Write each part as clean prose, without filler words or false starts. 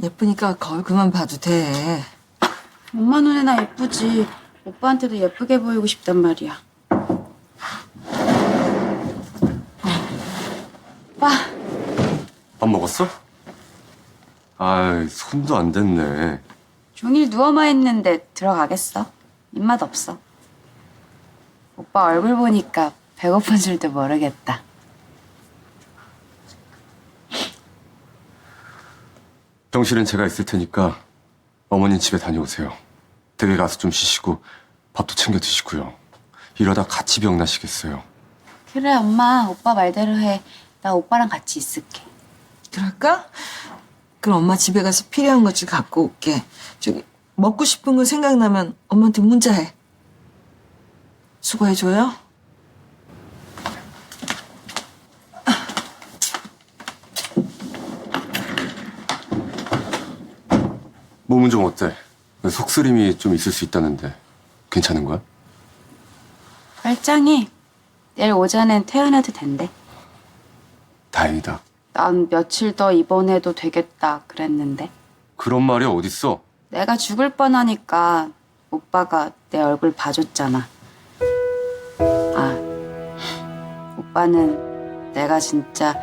예쁘니까 거울 그만 봐도 돼. 엄마 눈에나 예쁘지. 오빠한테도 예쁘게 보이고 싶단 말이야. 오빠, 밥 먹었어? 아이, 손도 안 댔네. 종일 누워만 있는데 들어가겠어? 입맛 없어. 오빠 얼굴 보니까 배고픈 줄도 모르겠다. 병실은 제가 있을 테니까 어머님 집에 다녀오세요. 댁에 가서 좀 쉬시고 밥도 챙겨 드시고요. 이러다 같이 병나시겠어요. 그래, 엄마. 오빠 말대로 해. 나 오빠랑 같이 있을게. 그럴까? 그럼 엄마 집에 가서 필요한 것 좀 갖고 올게. 저기 먹고 싶은 거 생각나면 엄마한테 문자해. 수고해줘요. 몸은 좀 어때? 속쓰림이 좀 있을 수 있다는데 괜찮은 거야? 멀쩡히 내일 오전엔 퇴원해도 된대. 다행이다. 난 며칠 더 입원해도 되겠다 그랬는데 그런 말이 어딨어? 내가 죽을 뻔하니까 오빠가 내 얼굴 봐줬잖아. 아, 오빠는 내가 진짜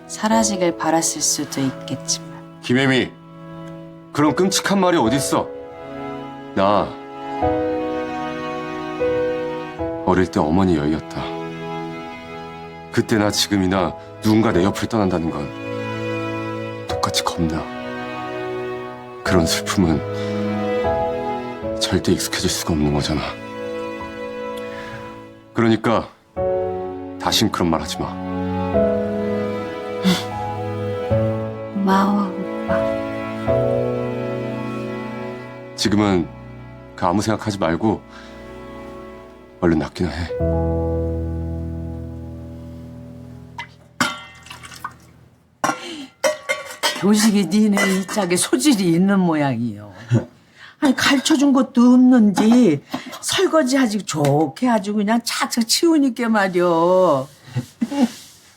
사라지길 바랐을 수도 있겠지만 김혜미, 그런 끔찍한 말이 어딨어? 나 어릴 때 어머니 여의였다. 그때나 지금이나 누군가 내 옆을 떠난다는 건 똑같이 겁나. 그런 슬픔은 절대 익숙해질 수가 없는 거잖아. 그러니까 다신 그런 말 하지 마. 고마워 오빠. 지금은 그 아무 생각하지 말고 얼른 낫기나 해. 교식이 니네 이 짝에 소질이 있는 모양이요. 아니 가르쳐준 것도 없는지 설거지 아주 좋게 아주 그냥 착착 치우니까 말이요.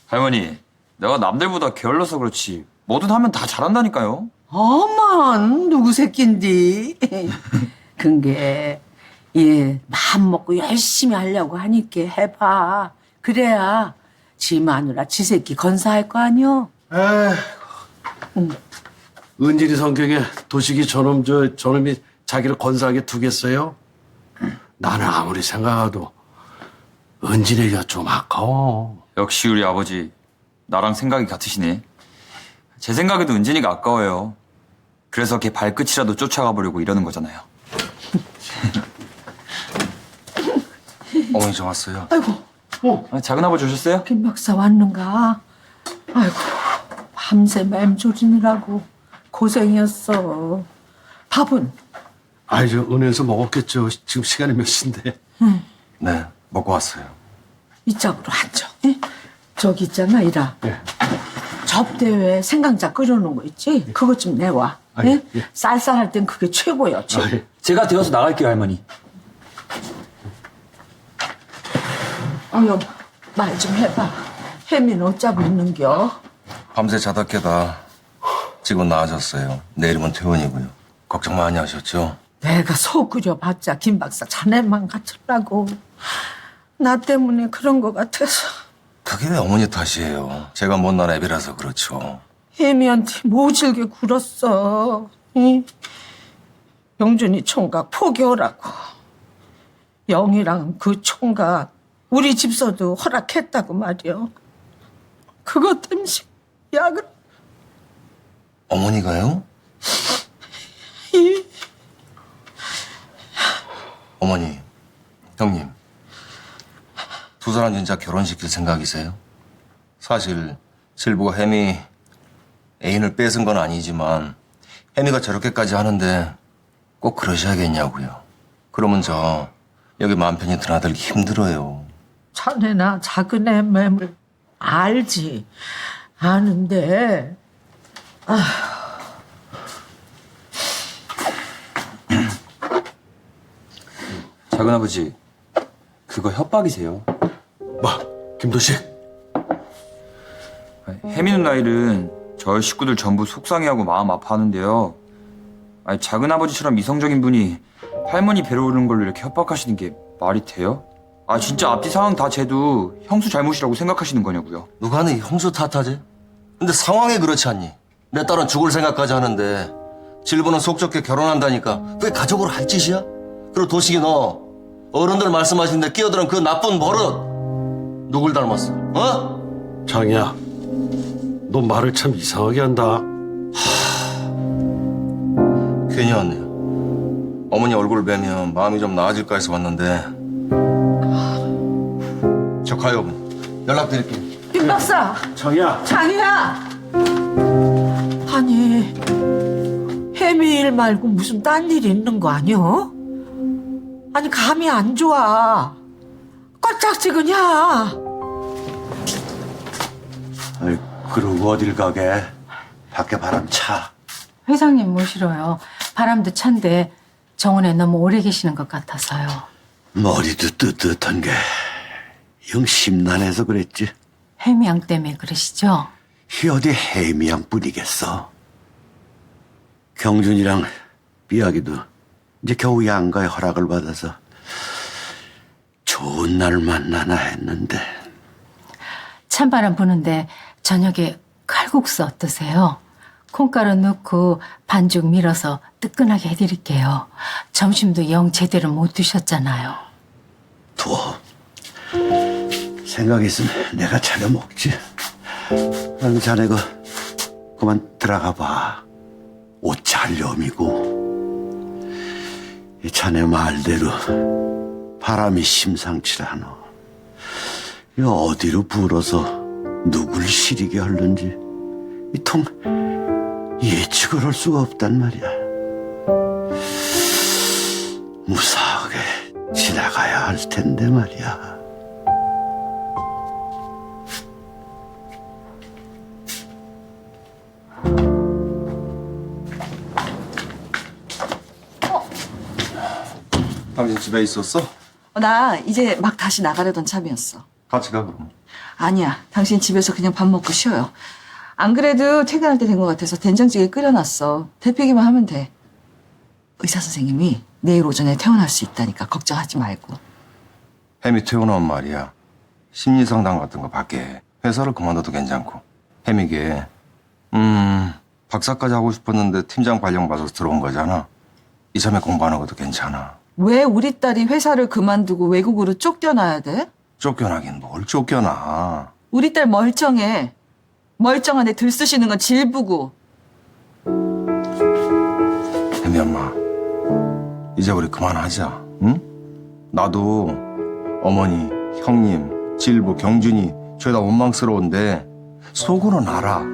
할머니, 내가 남들보다 게을러서 그렇지 뭐든 하면 다 잘한다니까요. 어먼 누구 새낀디. 근게 얘 마음 먹고 열심히 하려고 하니까 해봐. 그래야 지 마누라 지 새끼 건사할 거 아니여. 은진이 성격에 도식이 저놈이 자기를 건사하게 두겠어요? 나는 아무리 생각해도 은진이가 좀 아까워. 역시 우리 아버지 나랑 생각이 같으시네. 제 생각에도 은진이가 아까워요. 그래서 걔 발끝이라도 쫓아가 보려고 이러는 거잖아요. 어머니 저 왔어요. 아이고 작은 아버지 오셨어요? 김 박사 왔는가? 아이고 밤새 맴조리느라고 고생이었어. 밥은? 아이, 저 은혜에서 먹었겠죠. 지금 시간이 몇 시인데. 네, 먹고 왔어요. 이쪽으로 앉아. 예? 저기 있잖아 이라. 예. 접대회 생강차 끓여놓은 거 있지? 그것 좀 내와. 아, 예? 예. 쌀쌀할 땐 그게 최고야 최고. 아, 예. 제가 되어서 나갈게요, 할머니. 어여 말 좀 해봐. 혜민 어쩌고 있는겨? 밤새 자다 깨다 지금 나아졌어요. 내일이면 퇴원이고요. 걱정 많이 하셨죠? 내가 소 끓여봤자 김 박사 자네만 같으라고. 나 때문에 그런 거 같아서. 그게 왜 어머니 탓이에요? 제가 못난 애비라서 그렇죠. 혜미한테 모질게 굴었어. 응? 영준이 총각 포기하라고. 영이랑 그 총각 우리 집서도 허락했다고 말이야. 그것 때문에 약을. 어머니가요? 어머니, 형님, 두 사람 진짜 결혼시킬 생각이세요? 사실 실부가 혜미 애인을 뺏은 건 아니지만 혜미가 저렇게까지 하는데 꼭 그러셔야겠냐고요. 그러면 저 여기 마음 편히 드나들기 힘들어요. 자네나 작은 애 맴을 알지. 아는데. 작은 아버지, 그거 협박이세요. 뭐, 김도식? 혜미 누나 일은 저희 식구들 전부 속상해하고 마음 아파하는데요. 아니, 작은아버지처럼 이성적인 분이 할머니 뵈러오는 걸로 이렇게 협박하시는 게 말이 돼요? 아, 진짜 앞뒤 상황 다 재도 형수 잘못이라고 생각하시는 거냐고요. 누가 네 형수 탓하지? 근데 상황이 그렇지 않니? 내 딸은 죽을 생각까지 하는데 질보는 속 좁게 결혼한다니까 그게 가족으로 할 짓이야? 그리고 도식이 너 어른들 말씀하시는데 끼어드는 그 나쁜 버릇 누굴 닮았어? 어? 장이야, 너 말을 참 이상하게 한다. 괜히 왔네요. 어머니 얼굴 뵈면 마음이 좀 나아질까 해서 왔는데 저 가요 어머니. 연락드릴게요. 윤 박사, 장이야. 장이야. 아니, 혜미 일 말고 무슨 딴 일 있는 거 아니여? 아니, 감이 안 좋아. 꼴짝지근이야. 아이, 그러고 어딜 가게? 밖에 바람 차. 회장님 모시러요. 바람도 찬데 정원에 너무 오래 계시는 것 같아서요. 머리도 뜨뜻한 게 영 심란해서 그랬지. 해미양 때문에 그러시죠? 이 어디 해미양 뿐이겠어. 경준이랑 삐약이도 이제 겨우 양가의 허락을 받아서 좋은 날 만나나 했는데. 찬바람 부는데 저녁에 칼국수 어떠세요? 콩가루 넣고 반죽 밀어서 뜨끈하게 해드릴게요. 점심도 영 제대로 못 드셨잖아요. 두어. 생각 있으면 내가 차려 먹지. 그럼 자네 그만 들어가 봐. 옷 잘 여미고. 이 자네 말대로 바람이 심상치라노. 이 어디로 불어서 누굴 시리게 하는지 이 통 예측을 할 수가 없단 말이야. 무사하게 지나가야 할 텐데 말이야. 당신 집에 있었어? 나 이제 막 다시 나가려던 참이었어. 같이 가 그럼. 아니야. 당신 집에서 그냥 밥 먹고 쉬어요. 안 그래도 퇴근할 때 된 것 같아서 된장찌개 끓여놨어. 데피기만 하면 돼. 의사 선생님이 내일 오전에 퇴원할 수 있다니까 걱정하지 말고. 혜미 퇴원하면 말이야. 심리상담 같은 거 밖에 회사를 그만둬도 괜찮고. 혜미게 박사까지 하고 싶었는데 팀장 발령 받아서 들어온 거잖아. 이참에 공부 안 하고도 괜찮아. 왜 우리 딸이 회사를 그만두고 외국으로 쫓겨나야 돼? 쫓겨나긴 뭘 쫓겨나. 우리 딸 멀쩡해. 멀쩡한 애 들쑤시는 건 질부고. 혜미 엄마, 이제 우리 그만하자. 응? 나도 어머니, 형님, 질부, 경준이 죄다 원망스러운데 속으로는 알아.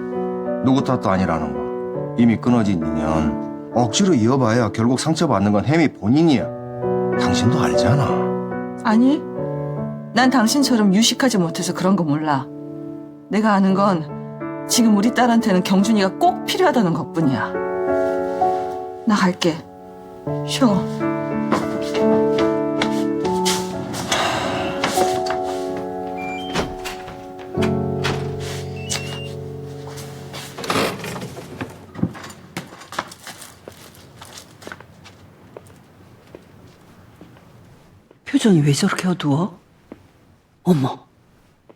누구 탓도 아니라는 거. 이미 끊어진 인연 억지로 이어봐야 결국 상처받는 건 혜미 본인이야. 당신도 알잖아. 아니, 난 당신처럼 유식하지 못해서 그런 거 몰라. 내가 아는 건 지금 우리 딸한테는 경준이가 꼭 필요하다는 것뿐이야. 나 갈게. 쉬어. 표정이 왜 저렇게 어두워? 어머,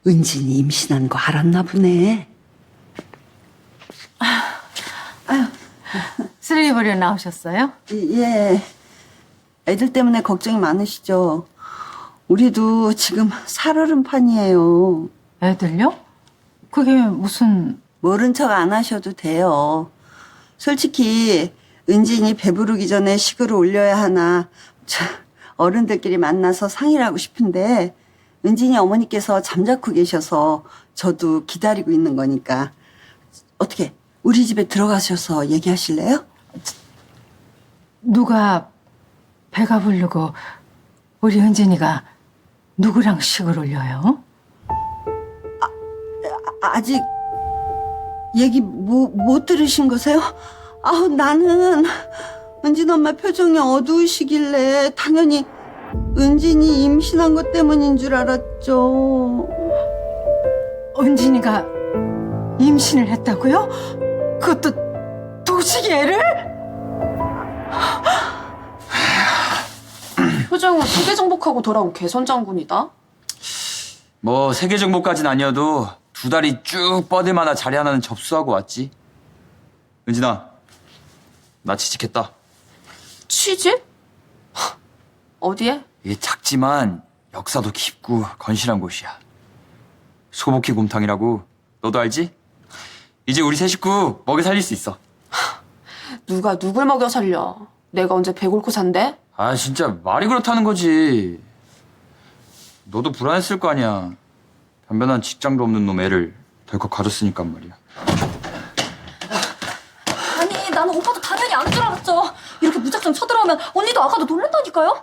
은진이 임신한 거 알았나 보네. 쓰레기 버리러 나오셨어요? 예. 애들 때문에 걱정이 많으시죠? 우리도 지금 살얼음판이에요. 애들요? 그게 무슨... 모른 척 안 하셔도 돼요. 솔직히 은진이 배부르기 전에 식을 올려야 하나 어른들끼리 만나서 상의를 하고 싶은데 은진이 어머니께서 잠자코 계셔서 저도 기다리고 있는 거니까 어떻게 우리 집에 들어가셔서 얘기하실래요? 누가 배가 부르고 우리 은진이가 누구랑 식을 올려요? 아직 얘기 못 들으신 거세요? 아우, 나는 은진 엄마 표정이 어두우시길래 당연히 은진이 임신한 것 때문인 줄 알았죠. 은진이가 임신을 했다고요? 그것도 도식이 애를? 표정은 세계 정복하고 돌아온 개선 장군이다. 뭐 세계 정복까진 아니어도 2다리 쭉 뻗을만한 자리 하나는 접수하고 왔지. 은진아, 나 취직했다. 취직? 어디에? 이게 작지만 역사도 깊고 건실한 곳이야. 소복희 곰탕이라고. 너도 알지? 이제 우리 세 식구 먹여 살릴 수 있어. 누가 누굴 먹여 살려? 내가 언제 배골고 산대? 아 진짜 말이 그렇다는 거지. 너도 불안했을 거 아니야. 변변한 직장도 없는 놈 애를 덜컥 가졌으니까 말이야. 아니 나는 오빠도 당연히 안 줄 알았죠. 이렇게 무작정 쳐들어오면 언니도 아가도 놀란다니까요.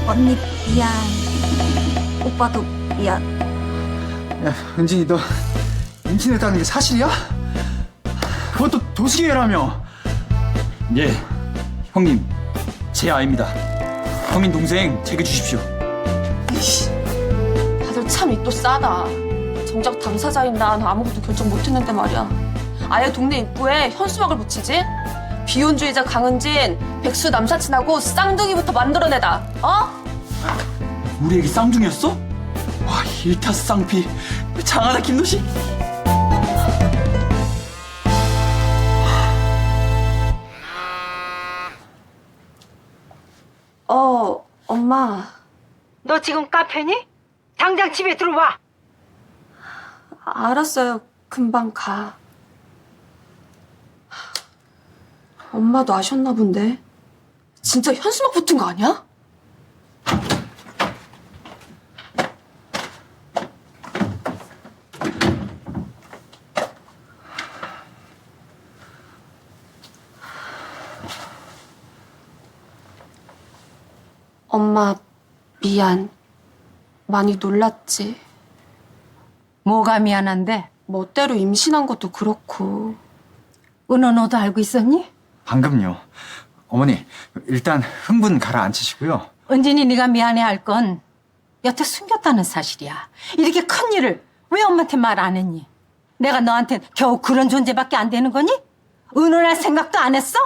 언니 미안. 오빠도 미안. 야, 은진이 너 임신했다는 게 사실이야? 그것도 도시계라며. 예, 형님 제 아입니다. 형님 동생 제게 주십시오. 다들 참 입도 싸다. 정작 당사자인 난 아무것도 결정 못했는데 말이야. 아예 동네 입구에 현수막을 붙이지? 비혼주의자 강은진, 백수 남사친하고 쌍둥이부터 만들어내다. 어? 우리 애기 쌍둥이였어? 와, 일타쌍피. 장하나 김노식. 엄마. 너 지금 카페니? 당장 집에 들어와. 알았어요. 금방 가. 엄마도 아셨나 본데. 진짜 현수막 붙은 거 아니야? 엄마, 미안. 많이 놀랐지. 뭐가 미안한데? 멋대로 임신한 것도 그렇고. 은호 너도 알고 있었니? 방금요. 어머니, 일단 흥분 가라앉히시고요. 은진이 네가 미안해할 건 여태 숨겼다는 사실이야. 이렇게 큰 일을 왜 엄마한테 말 안 했니? 내가 너한텐 겨우 그런 존재밖에 안 되는 거니? 의논할 생각도 안 했어?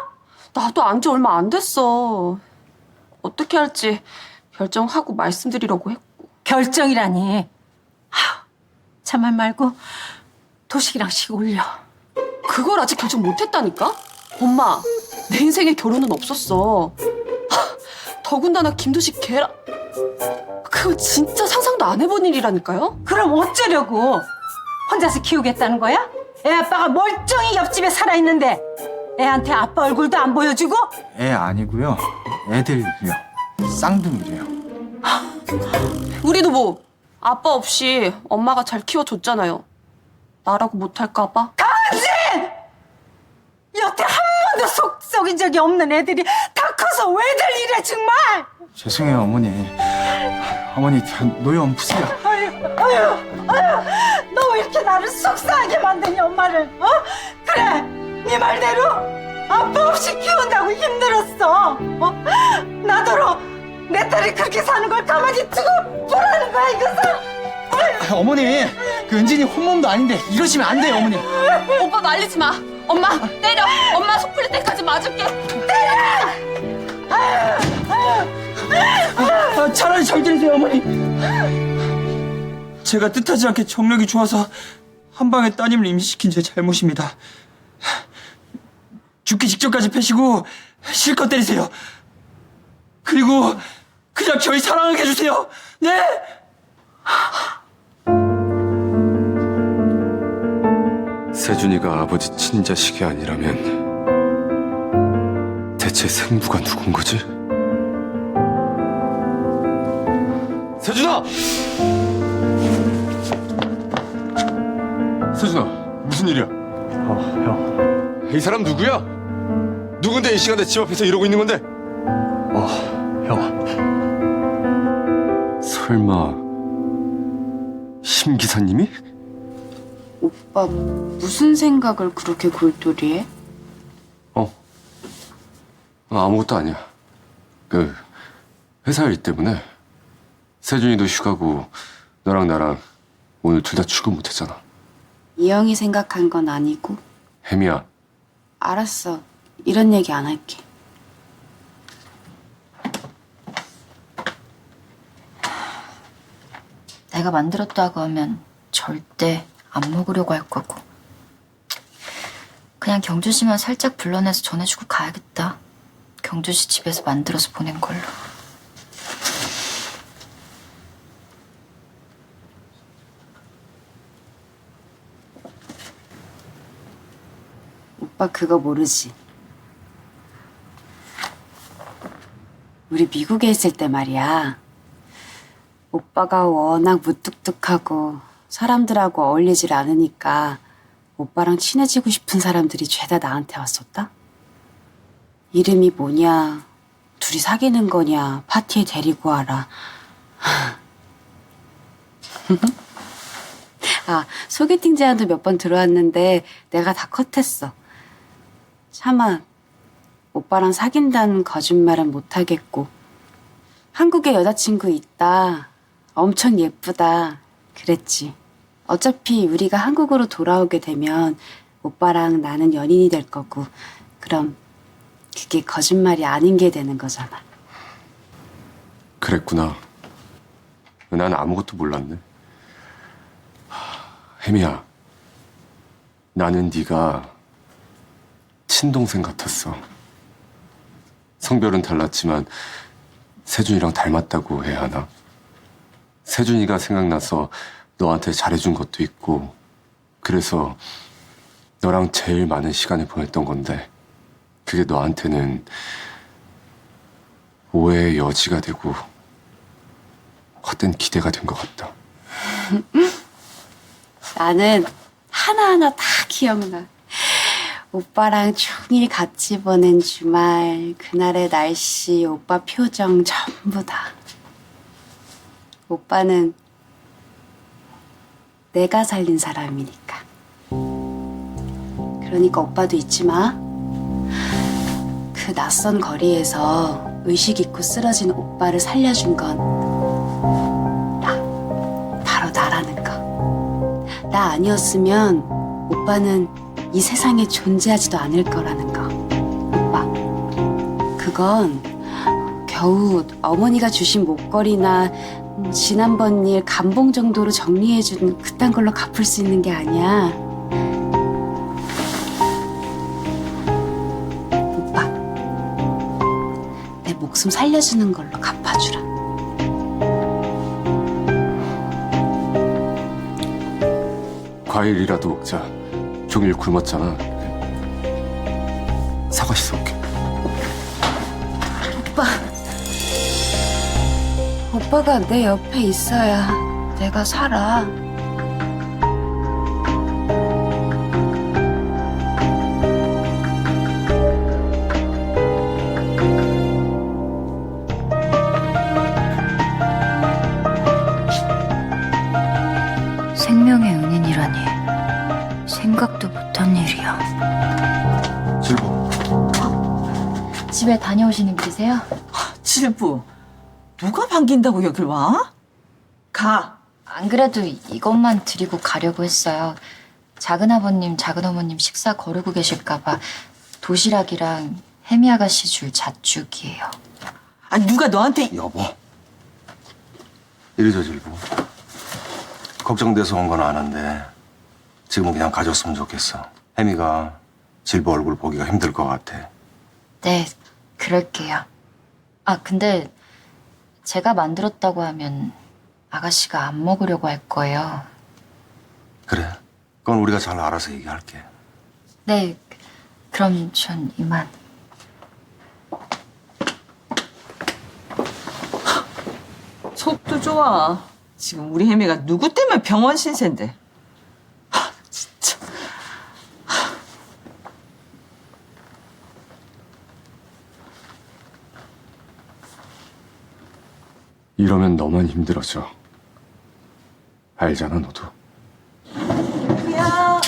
나도 안 지 얼마 안 됐어. 어떻게 할지 결정하고 말씀드리려고 했고. 결정이라니. 참말 말고 도식이랑 식 올려. 그걸 아직 결정 못했다니까? 엄마, 내 인생에 결혼은 없었어. 더군다나 김도식 걔랑 그거 진짜 상상도 안 해본 일이라니까요? 그럼 어쩌려고? 혼자서 키우겠다는 거야? 애 아빠가 멀쩡히 옆집에 살아있는데 애한테 아빠 얼굴도 안 보여주고? 애 아니고요. 애들이요. 쌍둥이래요. 우리도 뭐 아빠 없이 엄마가 잘 키워줬잖아요. 나라고 못할까 봐. 여태 한 번도 속 썩인 적이 없는 애들이 다 커서 왜들 이래 정말! 죄송해요, 어머니. 어머니, 노여움 푸세요. 너 왜 이렇게 나를 속상하게 만드니 엄마를? 어? 그래, 네 말대로 아빠 없이 키운다고 힘들었어. 어? 나더러 내 딸이 그렇게 사는 걸 가만히 두고 보라는 거야 이것은? 어머니, 그 은진이 혼몸도 아닌데 이러시면 안 돼요, 어머니. 오빠 말리지 마. 엄마 때려. 엄마 속 풀릴 때까지 맞을게. 차라리 절 때리세요, 어머니. 제가 뜻하지 않게 정력이 좋아서 한 방에 따님을 임신시킨 제 잘못입니다. 죽기 직전까지 패시고 실컷 때리세요. 그리고 그냥 저희 사랑하게 해주세요. 네? 세준이가 아버지 친자식이 아니라면 대체 생부가 누군 거지? 세준아! 세준아, 무슨 일이야? 형. 이 사람 누구야? 누군데 이 시간에 집 앞에서 이러고 있는 건데? 형. 설마 심 기사님이? 오빠 무슨 생각을 그렇게 골똘히해? 아무것도 아니야. 그 회사 일 때문에 세준이도 휴가고 너랑 나랑 오늘 둘 다 출근 못했잖아. 이영이 생각한 건 아니고. 혜미야, 알았어. 이런 얘기 안 할게. 내가 만들었다고 하면 절대 안 먹으려고 할 거고. 그냥 경주 씨만 살짝 불러내서 전해주고 가야겠다. 경주 씨 집에서 만들어서 보낸 걸로. 오빠 그거 모르지? 우리 미국에 있을 때 말이야. 오빠가 워낙 무뚝뚝하고 사람들하고 어울리질 않으니까 오빠랑 친해지고 싶은 사람들이 죄다 나한테 왔었다? 이름이 뭐냐, 둘이 사귀는 거냐, 파티에 데리고 와라. 아, 소개팅 제안도 몇 번 들어왔는데 내가 다 컷했어. 차마 오빠랑 사귄다는 거짓말은 못하겠고, 한국에 여자친구 있다, 엄청 예쁘다 그랬지. 어차피 우리가 한국으로 돌아오게 되면 오빠랑 나는 연인이 될 거고, 그럼 그게 거짓말이 아닌 게 되는 거잖아. 그랬구나. 난 아무것도 몰랐네. 혜미야, 나는 네가 친동생 같았어. 성별은 달랐지만 세준이랑 닮았다고 해야 하나? 세준이가 생각나서 너한테 잘해준 것도 있고, 그래서 너랑 제일 많은 시간을 보냈던 건데, 그게 너한테는 오해의 여지가 되고 헛된 기대가 된 것 같다. 나는 하나하나 다 기억나. 오빠랑 종일 같이 보낸 주말, 그날의 날씨, 오빠 표정 전부 다. 오빠는 내가 살린 사람이니까. 그러니까 오빠도 잊지 마. 그 낯선 거리에서 의식 잊고 쓰러진 오빠를 살려준 건 바로 나라는 거. 나 아니었으면 오빠는 이 세상에 존재하지도 않을 거라는 거. 오빠, 그건 겨우 어머니가 주신 목걸이나 지난번 일 감봉 정도로 정리해준 그딴 걸로 갚을 수 있는 게 아니야. 오빠, 내 목숨 살려주는 걸로 갚아주라. 과일이라도 먹자. 종일 굶었잖아. 사과 씻어올게. 오빠가 내 옆에 있어야 내가 살아. 생명의 은인이라니 생각도 못한 일이야. 질보. 집에 다녀오시는 길이세요? 질부, 누가 반긴다고 여길 와? 가. 안 그래도 이것만 드리고 가려고 했어요. 작은아버님, 작은어머님 식사 거르고 계실까봐 도시락이랑 혜미 아가씨 줄 잣죽이에요. 아니 누가 너한테. 여보. 이리 저 질보. 걱정돼서 온 건 아는데 지금은 그냥 가졌으면 좋겠어. 혜미가 질보 얼굴 보기가 힘들 것 같아. 네, 그럴게요. 아, 근데 제가 만들었다고 하면 아가씨가 안 먹으려고 할 거예요. 그래. 그건 우리가 잘 알아서 얘기할게. 네, 그럼 전 이만. 속도 좋아. 지금 우리 혜미가 누구 때문에 병원 신세인데. 진짜. 이러면 너만 힘들어져. 알잖아, 너도. 혜미야.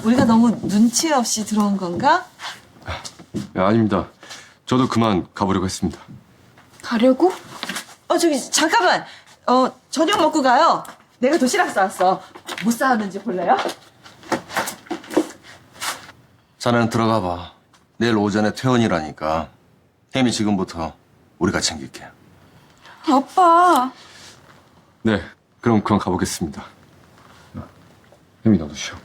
우리가 너무 눈치 없이 들어온 건가? 아닙니다. 저도 그만 가보려고 했습니다. 가려고? 저기 잠깐만. 저녁 먹고 가요. 내가 도시락 싸왔어. 뭐 싸왔는지 볼래요? 자네는 들어가 봐. 내일 오전에 퇴원이라니까. 혜미 지금부터 우리가 챙길게. 아빠. 네, 그럼 그만 가보겠습니다. 혜미 너도 쉬어.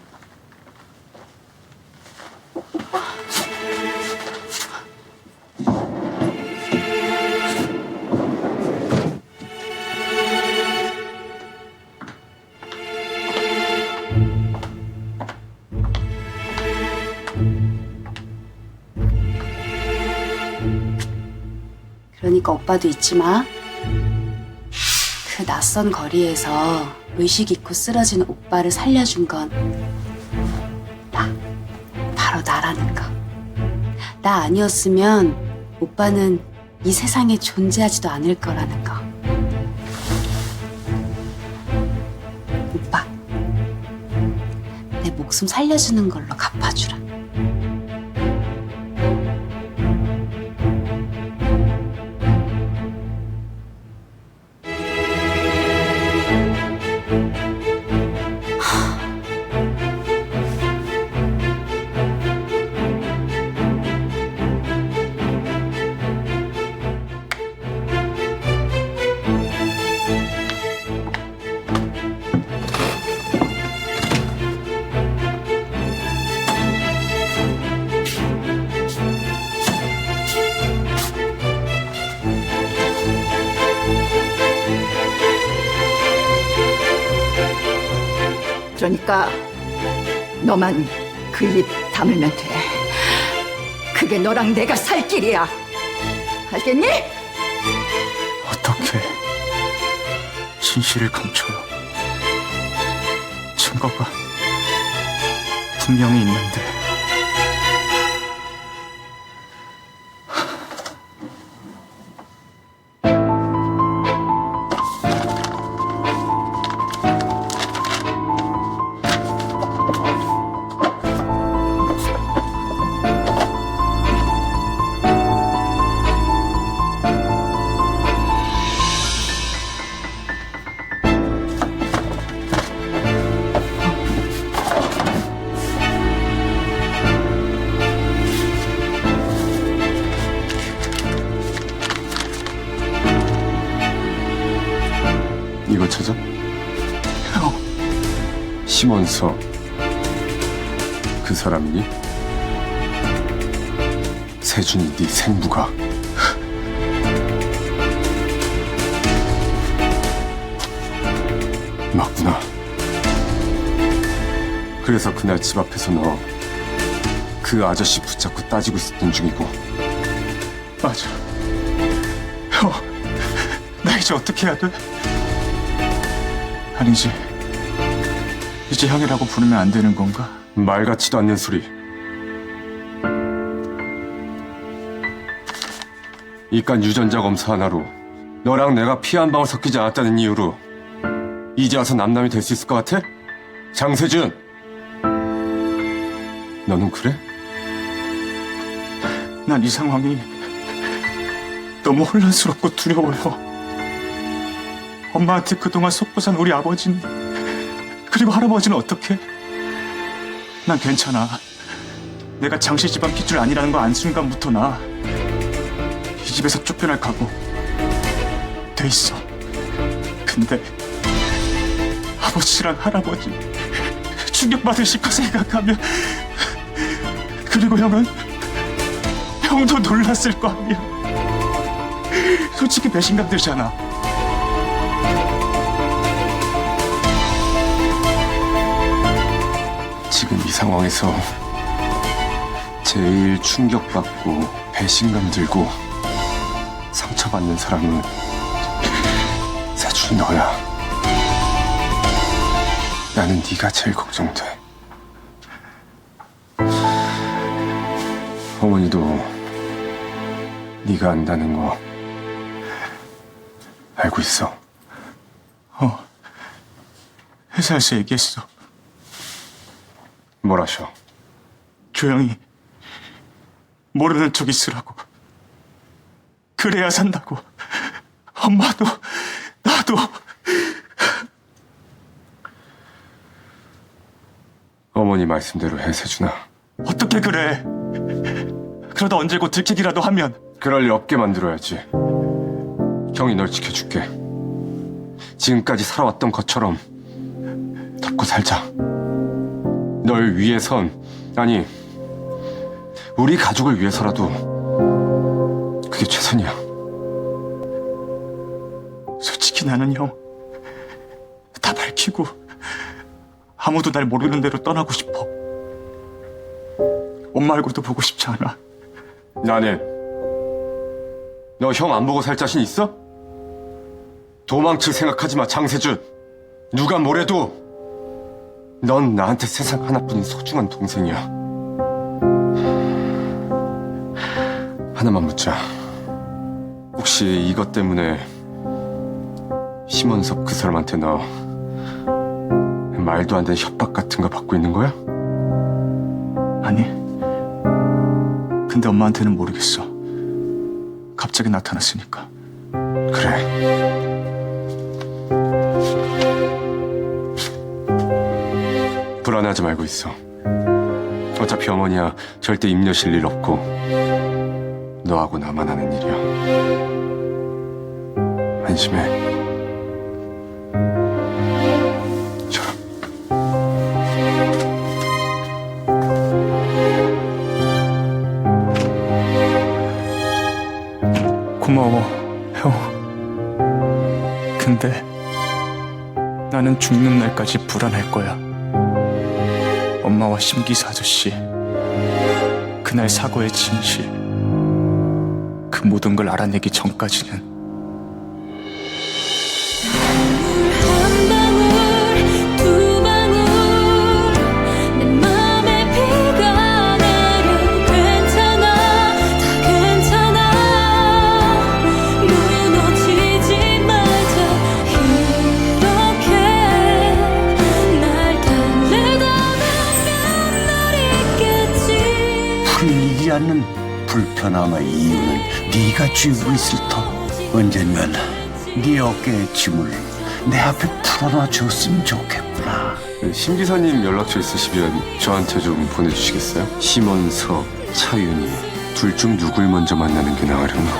그러니까 오빠도 잊지 마. 그 낯선 거리에서 의식 잃고 쓰러진 오빠를 살려준 건 나. 바로 나라는 거. 나 아니었으면 오빠는 이 세상에 존재하지도 않을 거라는 거. 오빠, 내 목숨 살려주는 걸로 갚아주라. 그러니까 너만 그 입 다물면 돼. 그게 너랑 내가 살 길이야. 알겠니? 어떻게 진실을 감춰요? 증거가 분명히 있는데. 이거 찾아? 심원서. 그 사람이니? 세준이 네 생부가. 맞구나. 그래서 그날 집 앞에서 너 그 아저씨 붙잡고 따지고 있었던 중이고. 맞아. 형, 나 이제 어떻게 해야 돼? 아니지. 이제 형이라고 부르면 안 되는 건가? 말 같지도 않는 소리. 이깟 유전자 검사 하나로 너랑 내가 피 한 방울 섞이지 않았다는 이유로 이제 와서 남남이 될 수 있을 것 같아? 장세준! 너는 그래? 난 이 상황이 너무 혼란스럽고 두려워요. 엄마한테 그동안 속고 산 우리 아버지는, 그리고 할아버지는 어떻게? 난 괜찮아. 내가 장씨 집안 핏줄 아니라는 거 안 순간부터 나 이 집에서 쫓겨날 각오 돼 있어. 근데 아버지랑 할아버지 충격받으실 거 생각하면, 그리고 형도 놀랐을 거 아니야. 솔직히 배신감 들잖아. 지금 이 상황에서 제일 충격받고 배신감 들고 상처받는 사람은 세준이 너야. 나는 네가 제일 걱정돼. 어머니도 네가 안다는 거 알고 있어. 회사에서 얘기했어. 뭘 하셔? 조용히 모르는 척 있으라고. 그래야 산다고. 엄마도 나도. 어머니 말씀대로 해, 세준아. 어떻게 그래? 그러다 언제 곧 들키기라도 하면. 그럴 리 없게 만들어야지. 형이 널 지켜줄게. 지금까지 살아왔던 것처럼 덮고 살자. 널 위해선, 아니, 우리 가족을 위해서라도 그게 최선이야. 솔직히 나는 형, 다 밝히고 아무도 날 모르는 대로 떠나고 싶어. 엄마 얼굴도 보고 싶지 않아. 나는 너 형 안 보고 살 자신 있어? 도망칠 생각하지 마, 장세준. 누가 뭐래도 넌 나한테 세상 하나뿐인 소중한 동생이야. 하나만 묻자. 혹시 이것 때문에 심원섭 그 사람한테 너 말도 안 되는 협박 같은 거 받고 있는 거야? 아니, 근데 엄마한테는 모르겠어. 갑자기 나타났으니까. 그래. 불안해하지 말고 있어. 어차피 어머니야 절대 입 여실 일 없고 너하고 나만 하는 일이야. 안심해. 저럼. 고마워, 형. 근데 나는 죽는 날까지 불안할 거야. 엄마와 심기사 아저씨, 그날 사고의 진실, 그 모든 걸 알아내기 전까지는. 풀리지 않는 불편함의 이유는 네가 쥐고 있을 터. 언젠간 네 어깨의 짐을 내 앞에 풀어놔 줬으면 좋겠구나. 심 기사님 연락처 있으시면 저한테 좀 보내주시겠어요? 심원섭, 차윤희 둘 중 누굴 먼저 만나는 게 나으려나?